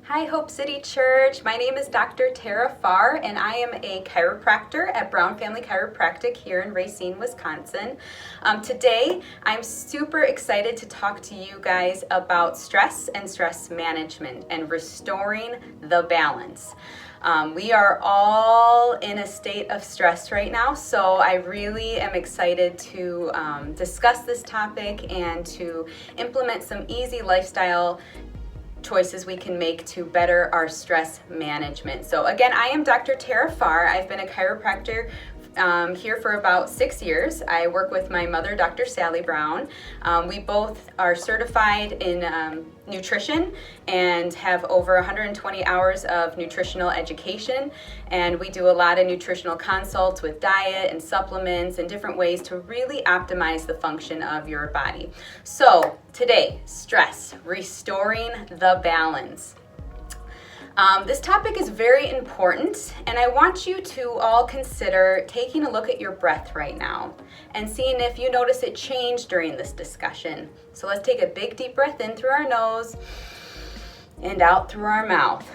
Hi, Hope City Church. My name is Dr. Tera Pfarr, and I am a chiropractor at Brown Family Chiropractic here in Racine, Wisconsin. Today, I'm super excited to talk to you guys about stress and stress management and restoring the balance. We are all in a state of stress right now, so I really am excited to discuss this topic and to implement some easy lifestyle choices we can make to better our stress management. So again, I am Dr. Tera Pfarr. I've been a chiropractor here for about 6 years. I work with my mother, Dr. Sally Brown. We both are certified in nutrition and have over 120 hours of nutritional education, and we do a lot of nutritional consults with diet and supplements and different ways to really optimize the function of your body. So today, stress, restoring the balance. This topic is very important, and I want you to all consider taking a look at your breath right now and seeing if you notice it change during this discussion. So let's take a big deep breath in through our nose and out through our mouth.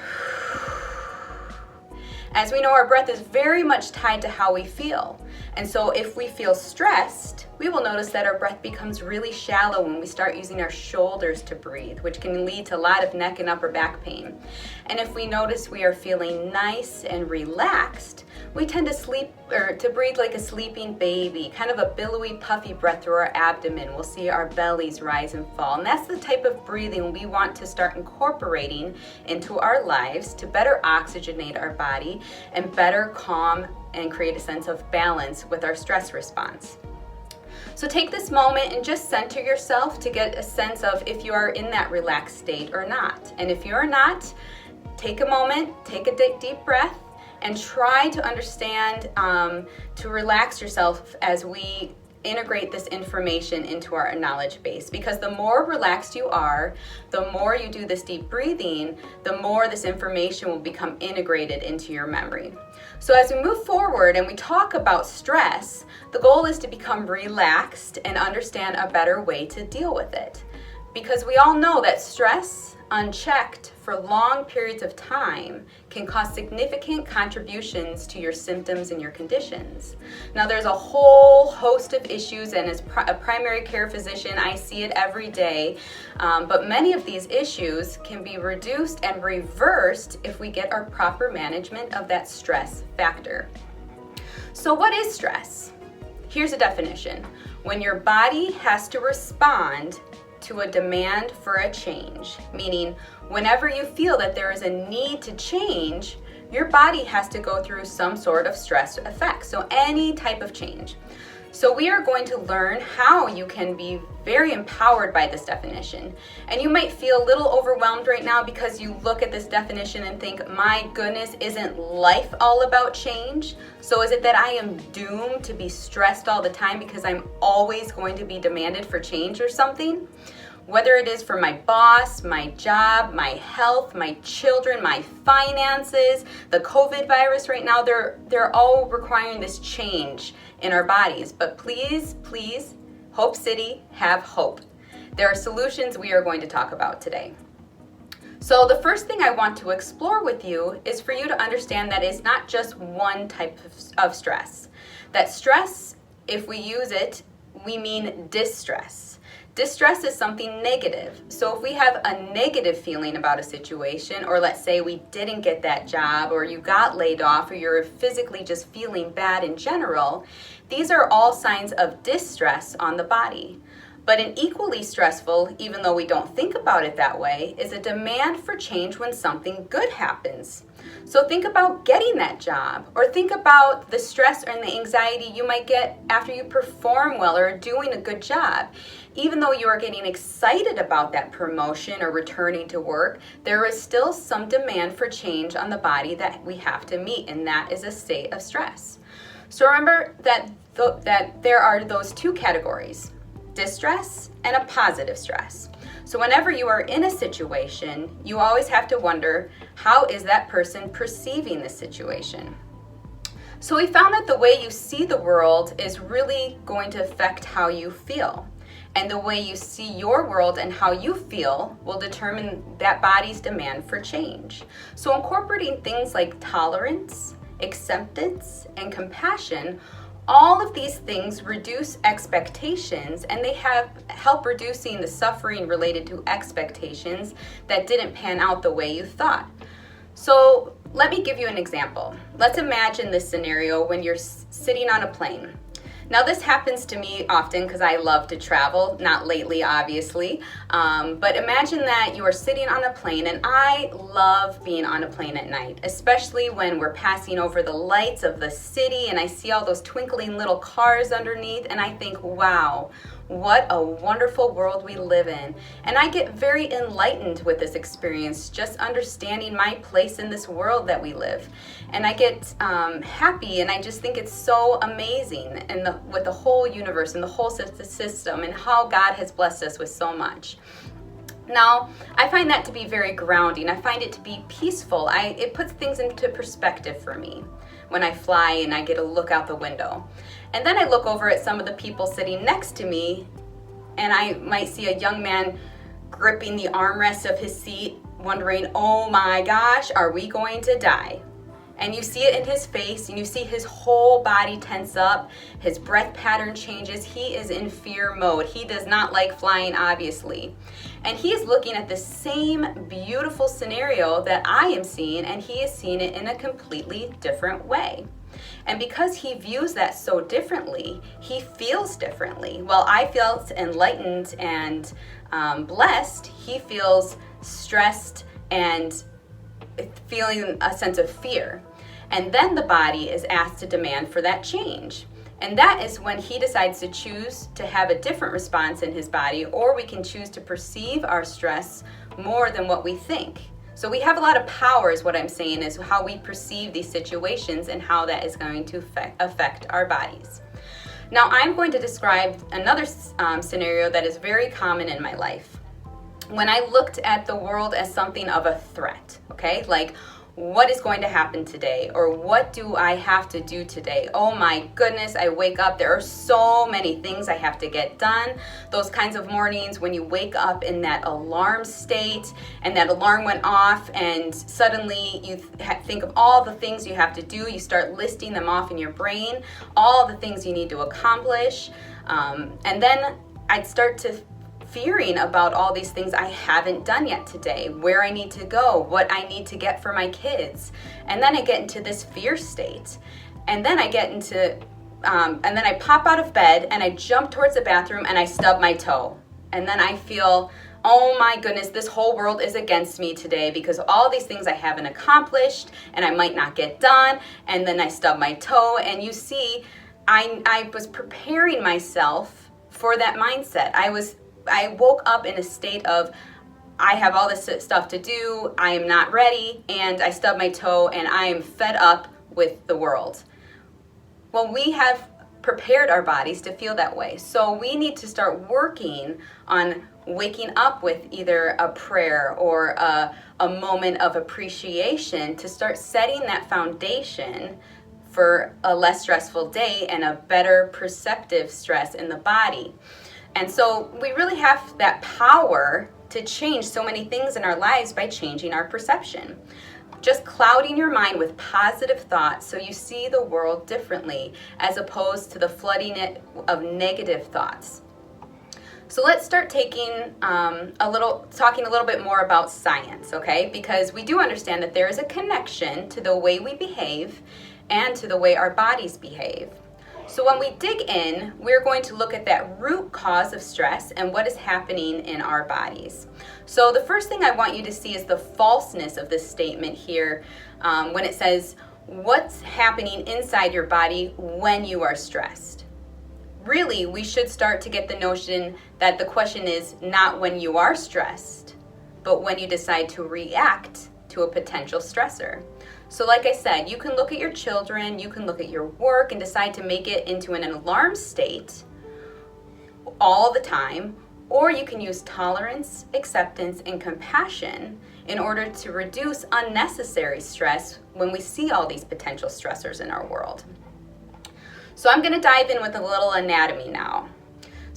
As we know, our breath is very much tied to how we feel. And so if we feel stressed, we will notice that our breath becomes really shallow when we start using our shoulders to breathe, which can lead to a lot of neck and upper back pain. And if we notice we are feeling nice and relaxed, we tend to sleep or to breathe like a sleeping baby, kind of a billowy, puffy breath through our abdomen. We'll see our bellies rise and fall. And that's the type of breathing we want to start incorporating into our lives to better oxygenate our body and better calm and create a sense of balance with our stress response. So take this moment and just center yourself to get a sense of if you are in that relaxed state or not. And if you're not, take a moment, take a deep breath, and try to understand, to relax yourself as we integrate this information into our knowledge base. Because the more relaxed you are, the more you do this deep breathing, the more this information will become integrated into your memory. So as we move forward and we talk about stress, the goal is to become relaxed and understand a better way to deal with it. Because we all know that stress, unchecked for long periods of time, can cause significant contributions to your symptoms and your conditions. Now, there's a whole host of issues, and as a primary care physician, I see it every day, but many of these issues can be reduced and reversed if we get our proper management of that stress factor. So what is stress? Here's a definition. When your body has to respond to a demand for a change, meaning whenever you feel that there is a need to change, your body has to go through some sort of stress effect, so any type of change. So we are going to learn how you can be very empowered by this definition. And you might feel a little overwhelmed right now because you look at this definition and think, my goodness, isn't life all about change? So is it that I am doomed to be stressed all the time because I'm always going to be demanded for change or something? Whether it is for my boss, my job, my health, my children, my finances, the COVID virus right now, they're all requiring this change in our bodies. But please, please, Hope City, have hope. There are solutions we are going to talk about today. So the first thing I want to explore with you is for you to understand that it's not just one type of stress. That stress, if we use it, we mean distress. Distress is something negative. So if we have a negative feeling about a situation, or let's say we didn't get that job, or you got laid off, or you're physically just feeling bad in general, these are all signs of distress on the body. But an equally stressful, even though we don't think about it that way, is a demand for change when something good happens. So think about getting that job, or think about the stress and the anxiety you might get after you perform well or doing a good job. Even though you are getting excited about that promotion or returning to work, there is still some demand for change on the body that we have to meet, and that is a state of stress. So remember that there are those two categories, distress and a positive stress. So whenever you are in a situation, you always have to wonder, how is that person perceiving the situation? So we found that the way you see the world is really going to affect how you feel. And the way you see your world and how you feel will determine that body's demand for change. So incorporating things like tolerance, acceptance, and compassion, all of these things reduce expectations, and they help reducing the suffering related to expectations that didn't pan out the way you thought. So let me give you an example. Let's imagine this scenario when you're sitting on a plane. Now this happens to me often because I love to travel, not lately obviously, but imagine that you are sitting on a plane, and I love being on a plane at night, especially when we're passing over the lights of the city and I see all those twinkling little cars underneath, and I think, wow, what a wonderful world we live in. And I get very enlightened with this experience, just understanding my place in this world that we live. And I get happy, and I just think it's so amazing, and with the whole universe and the whole system and how God has blessed us with so much. Now, I find that to be very grounding. I find it to be peaceful. It puts things into perspective for me when I fly and I get a look out the window. And then I look over at some of the people sitting next to me, and I might see a young man gripping the armrest of his seat, wondering, oh my gosh, are we going to die? And you see it in his face, and you see his whole body tense up, his breath pattern changes, he is in fear mode. He does not like flying, obviously. And he is looking at the same beautiful scenario that I am seeing, and he is seeing it in a completely different way. And because he views that so differently, he feels differently. While I felt enlightened and blessed, he feels stressed and feeling a sense of fear. And then the body is asked to demand for that change. And that is when he decides to choose to have a different response in his body, or we can choose to perceive our stress more than what we think. So we have a lot of power, is what I'm saying, is how we perceive these situations and how that is going to affect our bodies. Now I'm going to describe another scenario that is very common in my life. When I looked at the world as something of a threat, okay? Like, what is going to happen today? Or what do I have to do today? Oh my goodness, I wake up, there are so many things I have to get done. Those kinds of mornings when you wake up in that alarm state, and that alarm went off, and suddenly you think of all the things you have to do. You start listing them off in your brain, all the things you need to accomplish. And then I'd start to fearing about all these things I haven't done yet today, where I need to go, what I need to get for my kids. And then I get into this fear state. And then I get into, and then I pop out of bed and I jump towards the bathroom and I stub my toe. And then I feel, oh my goodness, this whole world is against me today because all these things I haven't accomplished and I might not get done. And then I stub my toe, and you see, I was preparing myself for that mindset. I woke up in a state of, I have all this stuff to do, I am not ready, and I stub my toe, and I am fed up with the world. Well, we have prepared our bodies to feel that way. So we need to start working on waking up with either a prayer or a moment of appreciation to start setting that foundation for a less stressful day and a better perceptive stress in the body. And so we really have that power to change so many things in our lives by changing our perception. Just clouding your mind with positive thoughts so you see the world differently, as opposed to the flooding it of negative thoughts. So let's start talking a little bit more about science, okay? Because we do understand that there is a connection to the way we behave and to the way our bodies behave. So when we dig in, we're going to look at that root cause of stress and what is happening in our bodies. So the first thing I want you to see is the falseness of this statement here when it says, what's happening inside your body when you are stressed? Really, we should start to get the notion that the question is not when you are stressed, but when you decide to react to a potential stressor. So like I said, you can look at your children, you can look at your work and decide to make it into an alarm state all the time, or you can use tolerance, acceptance, and compassion in order to reduce unnecessary stress when we see all these potential stressors in our world. So I'm going to dive in with a little anatomy now.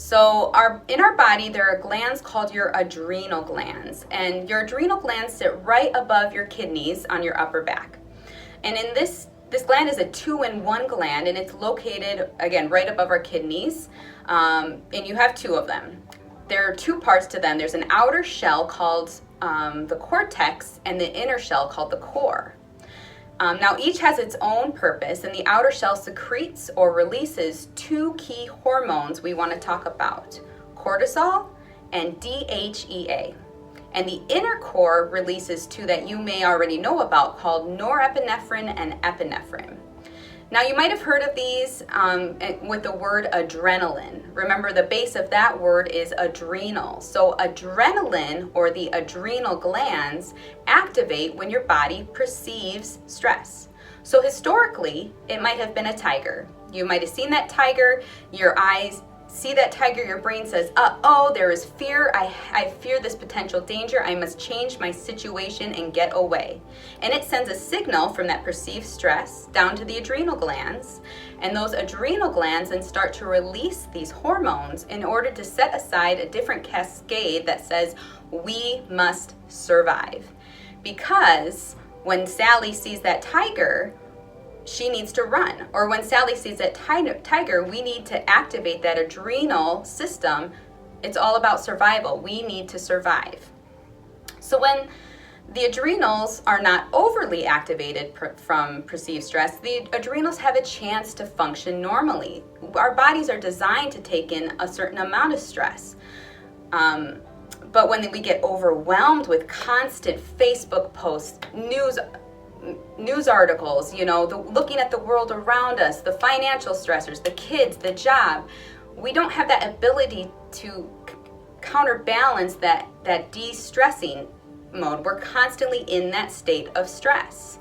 So in our body, there are glands called your adrenal glands, and your adrenal glands sit right above your kidneys on your upper back. And in this gland is a 2-in-1 gland, and it's located, again, right above our kidneys, and you have 2 of them. There are 2 parts to them. There's an outer shell called the cortex and the inner shell called the core. Now each has its own purpose, and the outer shell secretes or releases 2 key hormones we want to talk about: cortisol and DHEA. And the inner core releases 2 that you may already know about, called norepinephrine and epinephrine. Now you might have heard of these with the word adrenaline. Remember, the base of that word is adrenal. So adrenaline, or the adrenal glands, activate when your body perceives stress. So historically, it might have been a tiger. You might have seen that tiger, your eyes see that tiger, your brain says, oh, there is fear, I fear this potential danger, I must change my situation and get away. And it sends a signal from that perceived stress down to the adrenal glands, and those adrenal glands then start to release these hormones in order to set aside a different cascade that says, we must survive. Because when Sally sees that tiger, she needs to run. Or when Sally sees that tiger, we need to activate that adrenal system. It's all about survival. We need to survive. So when the adrenals are not overly activated from perceived stress, the adrenals have a chance to function normally. Our bodies are designed to take in a certain amount of stress. But when we get overwhelmed with constant Facebook posts, news articles, looking at the world around us, the financial stressors, the kids, the job, we don't have that ability to counterbalance that de-stressing mode. We're constantly in that state of stress.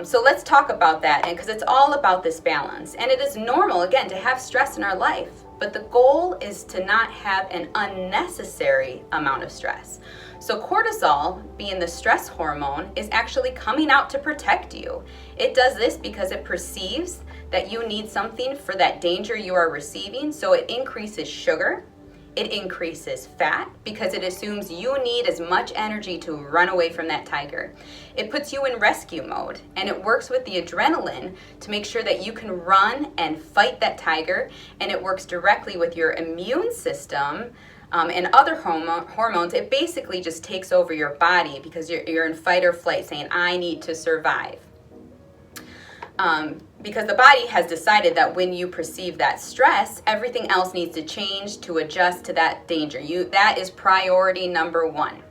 So let's talk about that, because it's all about this balance. And it is normal, again, to have stress in our life, but the goal is to not have an unnecessary amount of stress. So cortisol, being the stress hormone, is actually coming out to protect you. It does this because it perceives that you need something for that danger you are receiving, so it increases sugar. It increases fat because it assumes you need as much energy to run away from that tiger. It puts you in rescue mode, and it works with the adrenaline to make sure that you can run and fight that tiger, and it works directly with your immune system and other hormones. It basically just takes over your body because you're in fight or flight, saying, I need to survive. Because the body has decided that when you perceive that stress, everything else needs to change to adjust to that danger. That is priority number 1.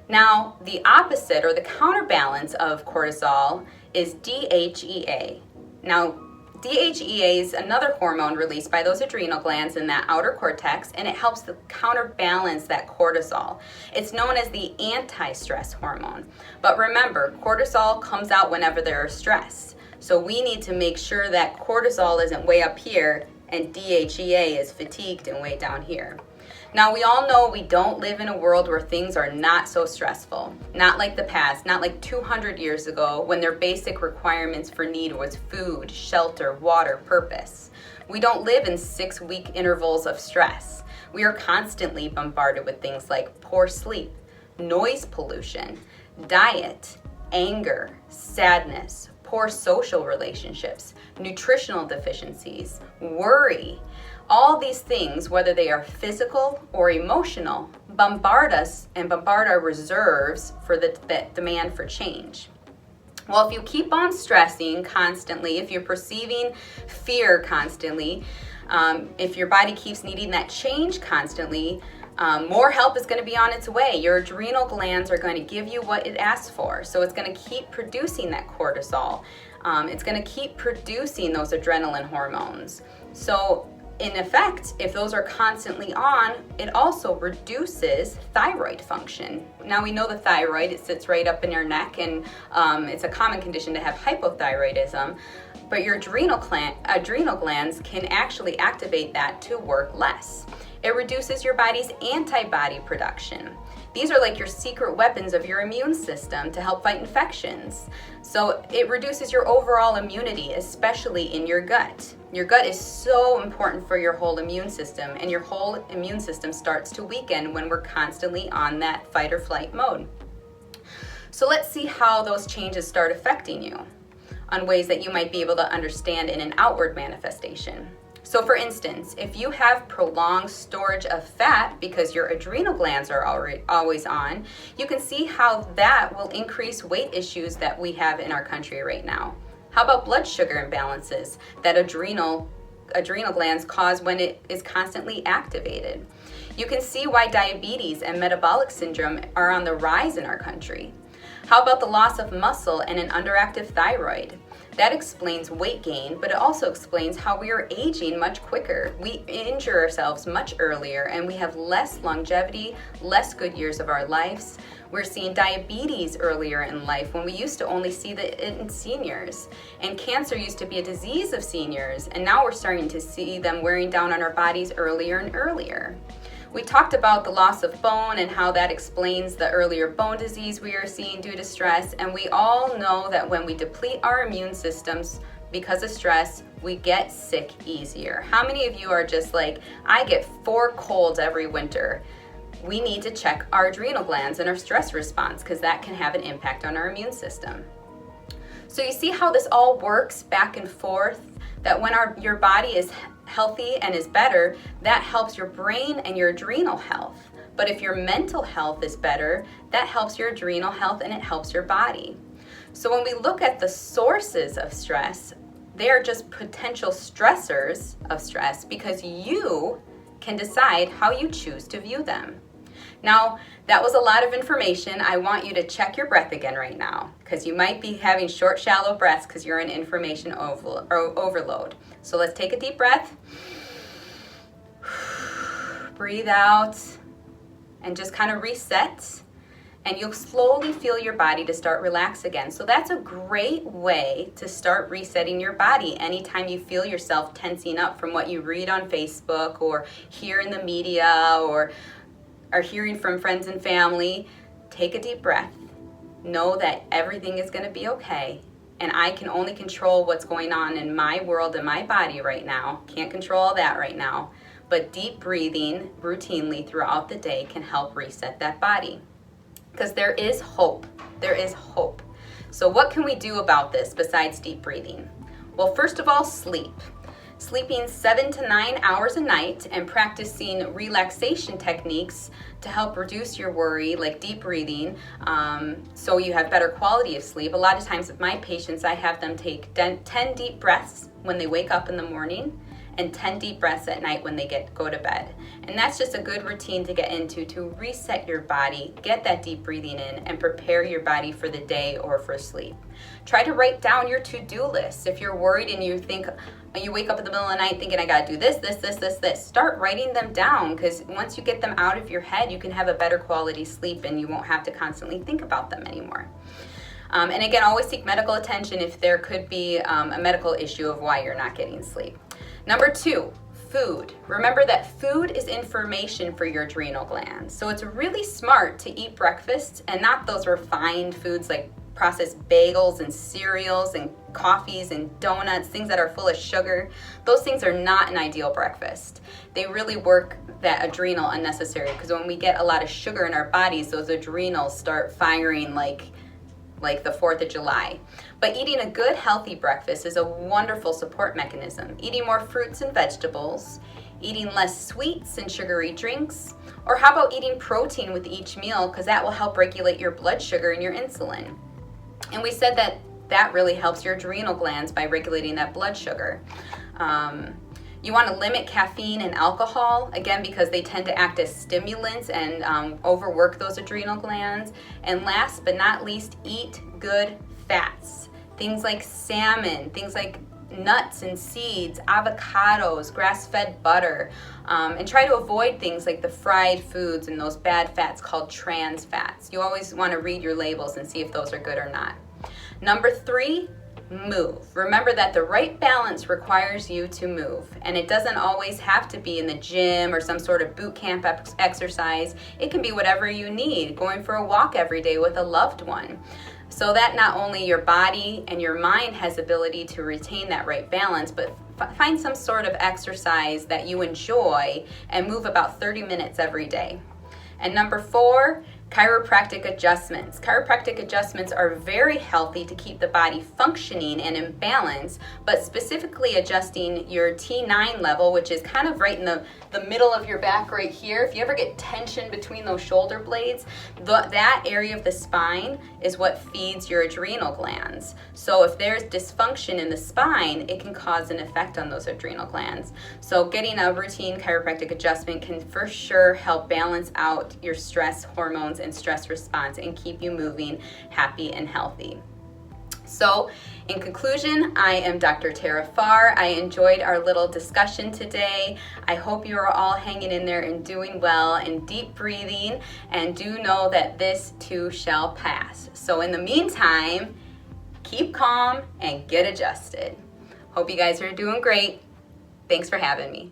Now, the opposite, or the counterbalance of cortisol, is DHEA. Now, DHEA is another hormone released by those adrenal glands in that outer cortex, and it helps to counterbalance that cortisol. It's known as the anti-stress hormone. But remember, cortisol comes out whenever there is stress. So we need to make sure that cortisol isn't way up here and DHEA is fatigued and way down here. Now, we all know we don't live in a world where things are not so stressful. Not like the past, not like 200 years ago when their basic requirements for need was food, shelter, water, purpose. We don't live in 6-week intervals of stress. We are constantly bombarded with things like poor sleep, noise pollution, diet, anger, sadness, poor social relationships, nutritional deficiencies, worry. All these things, whether they are physical or emotional, bombard us and bombard our reserves for the demand for change. Well, if you keep on stressing constantly, if you're perceiving fear constantly, if your body keeps needing that change constantly, more help is going to be on its way. Your adrenal glands are going to give you what it asks for. So it's going to keep producing that cortisol. It's going to keep producing those adrenaline hormones. So in effect, if those are constantly on, it also reduces thyroid function. Now we know the thyroid, it sits right up in your neck, and it's a common condition to have hypothyroidism. But your adrenal glands can actually activate that to work less. It reduces your body's antibody production. These are like your secret weapons of your immune system to help fight infections. So it reduces your overall immunity, especially in your gut. Your gut is so important for your whole immune system, and your whole immune system starts to weaken when we're constantly on that fight or flight mode. So let's see how those changes start affecting you on ways that you might be able to understand in an outward manifestation. So for instance, if you have prolonged storage of fat because your adrenal glands are always on, you can see how that will increase weight issues that we have in our country right now. How about blood sugar imbalances that adrenal glands cause when it is constantly activated? You can see why diabetes and metabolic syndrome are on the rise in our country. How about the loss of muscle and an underactive thyroid? That explains weight gain, but it also explains how we are aging much quicker. We injure ourselves much earlier, and we have less longevity, less good years of our lives. We're seeing diabetes earlier in life when we used to only see that in seniors. And cancer used to be a disease of seniors, and now we're starting to see them wearing down on our bodies earlier and earlier. We talked about the loss of bone and how that explains the earlier bone disease we are seeing due to stress, and we all know that when we deplete our immune systems because of stress, we get sick easier. How many of you are just like, I get 4 colds every winter? We need to check our adrenal glands and our stress response because that can have an impact on our immune system. So you see how this all works back and forth, that when your body is healthy and is better, that helps your brain and your adrenal health. But if your mental health is better, that helps your adrenal health and it helps your body. So when we look at the sources of stress, they are just potential stressors of stress because you can decide how you choose to view them. Now, that was a lot of information. I want you to check your breath again right now because you might be having short, shallow breaths because you're in information overload. So let's take a deep breath. Breathe out and just kind of reset. And you'll slowly feel your body to start relax again. So that's a great way to start resetting your body anytime you feel yourself tensing up from what you read on Facebook or hear in the media or are hearing from friends and family. Take a deep breath. Know that everything is going to be okay. And I can only control what's going on in my world and my body right now. Can't control all that right now. But deep breathing routinely throughout the day can help reset that body. Because there is hope. There is hope. So what can we do about this besides deep breathing? Well, first of all, sleep. Sleeping 7 to 9 hours a night and practicing relaxation techniques to help reduce your worry, like deep breathing, so you have better quality of sleep. A lot of times with my patients, I have them take 10 deep breaths when they wake up in the morning and 10 deep breaths at night when they go to bed. And that's just a good routine to get into to reset your body, get that deep breathing in, and prepare your body for the day or for sleep. Try to write down your to-do list. If you're worried and you wake up in the middle of the night thinking, I gotta do this, start writing them down, because once you get them out of your head, you can have a better quality sleep and you won't have to constantly think about them anymore. And again, always seek medical attention if there could be a medical issue of why you're not getting sleep. Number 2, food. Remember that food is information for your adrenal glands. So it's really smart to eat breakfast and not those refined foods like processed bagels and cereals and coffees and donuts, things that are full of sugar. Those things are not an ideal breakfast. They really work that adrenal unnecessary, because when we get a lot of sugar in our bodies, those adrenals start firing like the 4th of July. But eating a good, healthy breakfast is a wonderful support mechanism. Eating more fruits and vegetables, eating less sweets and sugary drinks, or how about eating protein with each meal, because that will help regulate your blood sugar and your insulin. And we said that really helps your adrenal glands by regulating that blood sugar. You want to limit caffeine and alcohol, again, because they tend to act as stimulants and overwork those adrenal glands. And last but not least, eat good fats. Things like salmon, things like nuts and seeds, avocados, grass-fed butter, and try to avoid things like the fried foods and those bad fats called trans fats. You always want to read your labels and see if those are good or not. Number 3, move. Remember that the right balance requires you to move, and it doesn't always have to be in the gym or some sort of boot camp exercise. It can be whatever you need, going for a walk every day with a loved one, so that not only your body and your mind has ability to retain that right balance, but find some sort of exercise that you enjoy and move about 30 minutes every day. And number 4, chiropractic adjustments. Chiropractic adjustments are very healthy to keep the body functioning and in balance, but specifically adjusting your T9 level, which is kind of right in the middle of your back right here. If you ever get tension between those shoulder blades, that area of the spine is what feeds your adrenal glands. So if there's dysfunction in the spine, it can cause an effect on those adrenal glands. So getting a routine chiropractic adjustment can for sure help balance out your stress hormones and stress response and keep you moving happy and healthy. So in conclusion, I am Dr. Tera Pfarr. I enjoyed our little discussion today. I hope you are all hanging in there and doing well and deep breathing, and do know that this too shall pass. So in the meantime, keep calm and get adjusted. Hope you guys are doing great. Thanks for having me.